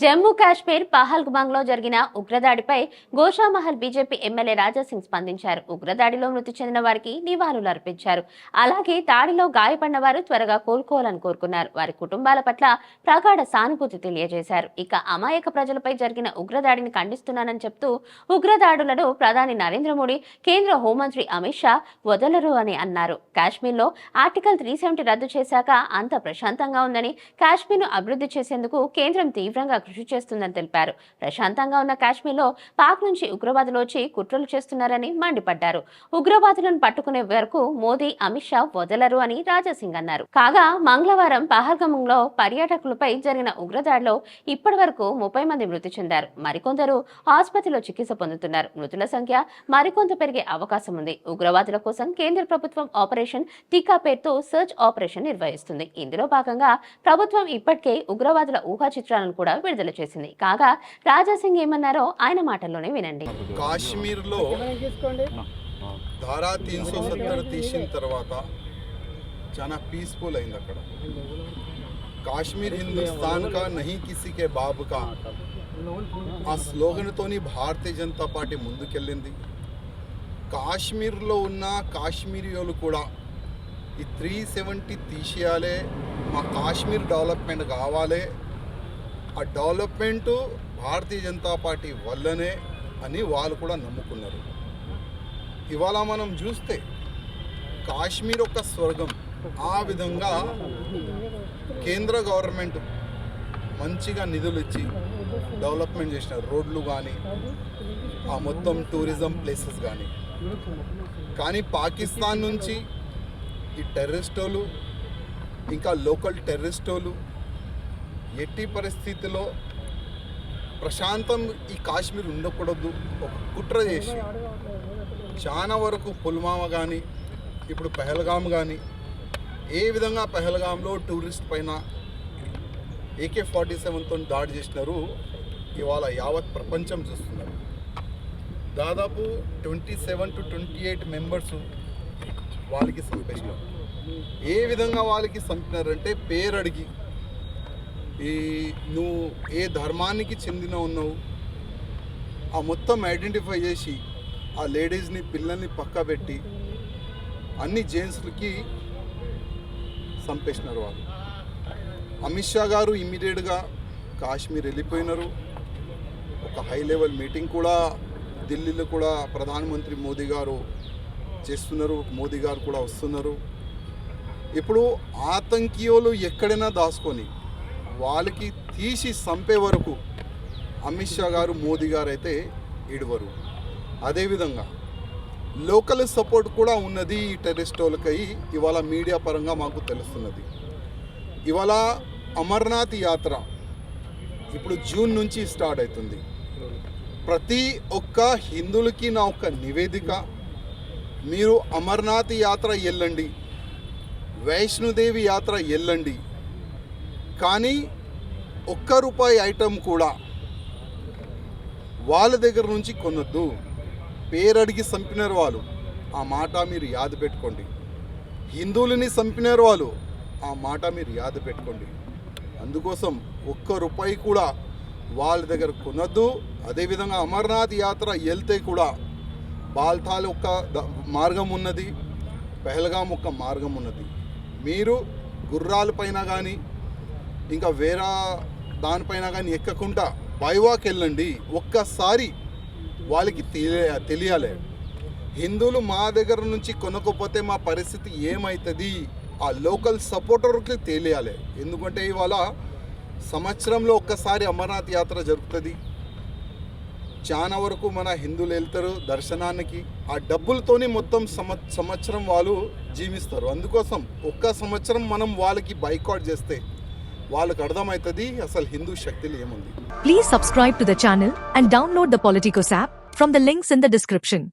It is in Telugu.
జమ్మూ కాశ్మీర్ పహల్గామ్లో జరిగిన ఉగ్రదాడిపై గోషామహల్ బీజేపీ ఎమ్మెల్యే రాజాసింగ్ స్పందించారు. ఉగ్రదాడిలో మృతి చెందిన వారికి నివాళులు అర్పించారు. అలాగే దాడిలో గాయపడిన వారు త్వరగా కోలుకోవాలని కోరుకున్నారు. వారి కుటుంబాల పట్ల ప్రగాఢ సానుభూతి తెలియజేశారు. ఇక అమాయక ప్రజలపై జరిగిన ఉగ్రదాడిని ఖండిస్తున్నానని చెప్తూ ఉగ్రదాడులను ప్రధాని నరేంద్ర మోడీ, కేంద్ర హోంమంత్రి అమిత్ షా వదలరు అని అన్నారు. కాశ్మీర్లో ఆర్టికల్ 370 రద్దు చేశాక అంత ప్రశాంతంగా ఉందని, కాశ్మీర్ను అభివృద్ధి చేసేందుకు కేంద్రం తీవ్రంగా కృషి చేస్తుందని తెలిపారు. ప్రశాంతంగా ఉన్న కాశ్మీర్లో పాక్ నుంచి ఉగ్రవాదులు వచ్చి కుట్రలు చేస్తున్నారని మండిపడ్డారు. ఉగ్రవాదులను పట్టుకునే వరకు మోదీ, అమిత్ షా వదలరు అని రాజాసింగ్ అన్నారు. కాగా మంగళవారం పహల్గామ్లో పర్యాటకులపై జరిగిన ఉగ్రదాడిలో ఇప్పటి వరకు 30 మంది మృతి చెందారు. మరికొందరు ఆసుపత్రిలో చికిత్స పొందుతున్నారు. మృతుల సంఖ్య మరికొంత పెరిగే అవకాశం ఉంది. ఉగ్రవాదుల కోసం కేంద్ర ప్రభుత్వం ఆపరేషన్ టీకా పేరుతో సర్చ్ ఆపరేషన్ నిర్వహిస్తుంది. ఇందులో భాగంగా ప్రభుత్వం ఇప్పటికే ఉగ్రవాదుల ఊహా చిత్రాలను కూడా విడుదల చేసింది. కాగా రాజాసింగ్ ఏమన్నారో ఆయన మాటల్లోనే వినండి. కాశ్మీర్లో ధారా 370 తీసిన తర్వాత చాలా పీస్ఫుల్ అయింది. అక్కడ కాశ్మీర్ హిందుస్థాన్ కా నహీ కిసి కే బాబ్ కా ఆ స్లోగన్తోని భారతీయ జనతా పార్టీ ముందుకెళ్ళింది. కాశ్మీర్లో ఉన్న కాశ్మీరీయులు కూడా ఈ 370 తీసేయాలి, మా కాశ్మీర్ డెవలప్మెంట్ కావాలి, ఆ డెవలప్మెంట్ భారతీయ జనతా పార్టీ వల్లనే అని వాళ్ళు కూడా నమ్ముకున్నారు. ఇవాళ మనం చూస్తే కాశ్మీర్ ఒక స్వర్గం. ఆ విధంగా కేంద్ర గవర్నమెంట్ మంచిగా నిధులు ఇచ్చి డెవలప్మెంట్ చేసిన రోడ్లు కానీ, ఆ మొత్తం టూరిజం ప్లేసెస్ కానీ పాకిస్తాన్ నుంచి ఈ టెర్రరిస్టోలు ఇంకా లోకల్ టెర్రరిస్టోలు ఎట్టి పరిస్థితిలో ప్రశాంతం ఈ కాశ్మీర్ ఉండకూడదు ఒక కుట్ర చేసి చాలా వరకు పుల్వామా కానీ, ఇప్పుడు పహల్గామ్ కానీ, ఏ విధంగా పహల్గామ్లో టూరిస్ట్ పైన AK-47తో దాడి చేసినారు. ఇవాళ యావత్ ప్రపంచం చూస్తున్నారు. దాదాపు 27 to 28 మెంబర్స్ వాళ్ళకి చంపేసినారు. ఏ విధంగా వాళ్ళకి చంపినారంటే పేరు అడిగి, నువ్వు ఏ ధర్మానికి చెందిన ఉన్నావు ఆ మొత్తం ఐడెంటిఫై చేసి ఆ లేడీస్ని, పిల్లల్ని పక్క పెట్టి అన్ని జెంట్స్లకి చంపేసినారు వాళ్ళు. అమిత్ షా గారు ఇమ్మీడియట్గా కాశ్మీర్ వెళ్ళిపోయినారు. ఒక హై లెవెల్ మీటింగ్ కూడా ఢిల్లీలో కూడా ప్రధానమంత్రి మోదీ గారు చేస్తున్నారు. మోదీ గారు కూడా వస్తున్నారు. ఇప్పుడు ఆతంకీయులు ఎక్కడైనా దాచుకొని వాళ్ళకి తీసి చంపే వరకు అమిత్ షా గారు, మోదీ గారు అయితే ఇడవరు. అదేవిధంగా లోకల్ సపోర్ట్ కూడా ఉన్నది ఈ టెర్రరిస్టులకై ఇవాళ మీడియా పరంగా మాకు తెలుస్తున్నది. ఇవాళ అమర్నాథ్ యాత్ర ఇప్పుడు జూన్ నుంచి స్టార్ట్ అవుతుంది. ప్రతి ఒక్క హిందువులకి నా ఒక నివేదిక, మీరు అమర్నాథ్ యాత్ర వెళ్ళండి, వైష్ణోదేవి యాత్ర వెళ్ళండి, కానీ ₹1 ఐటమ్ కూడా వాళ్ళ దగ్గర నుంచి కొనొద్దు. పేరడిగి చంపినారు వాళ్ళు, ఆ మాట మీరు యాద పెట్టుకోండి. హిందువులని చంపినారు వాళ్ళు, ఆ మాట మీరు యాద పెట్టుకోండి. అందుకోసం ₹1 కూడా వాళ్ళ దగ్గర కొనొద్దు. అదేవిధంగా అమర్నాథ్ యాత్ర వెళ్తే కూడా బాల్తాల్ ఒక మార్గం ఉన్నది, పహల్గామ్ ఒక మార్గం ఉన్నది. మీరు గుర్రాలపైన కానీ ఇంకా వేరే దానిపైన కానీ ఎక్కకుండా బైవాక్ వెళ్ళండి. ఒక్కసారి వాళ్ళకి తెలియాలి, హిందువులు మా దగ్గర నుంచి కొనకపోతే మా పరిస్థితి ఏమవుతుంది, ఆ లోకల్ సపోర్టర్కి తెలియాలి. ఎందుకంటే ఇవాళ సంవత్సరంలో ఒక్కసారి అమర్నాథ్ యాత్ర జరుగుతుంది. చాలా వరకు మన హిందువులు వెళ్తారు దర్శనానికి, ఆ డబ్బులతోని మొత్తం సంవత్సరం వాళ్ళు జీవిస్తారు. అందుకోసం ఒక్క సంవత్సరం మనం వాళ్ళకి బైకాట్ చేస్తే వాళ్ళకి అర్థమవుతుంది అసలు హిందూ శక్తులు ఏముంది. Please subscribe to the channel and download the Politicos app from the links in the description.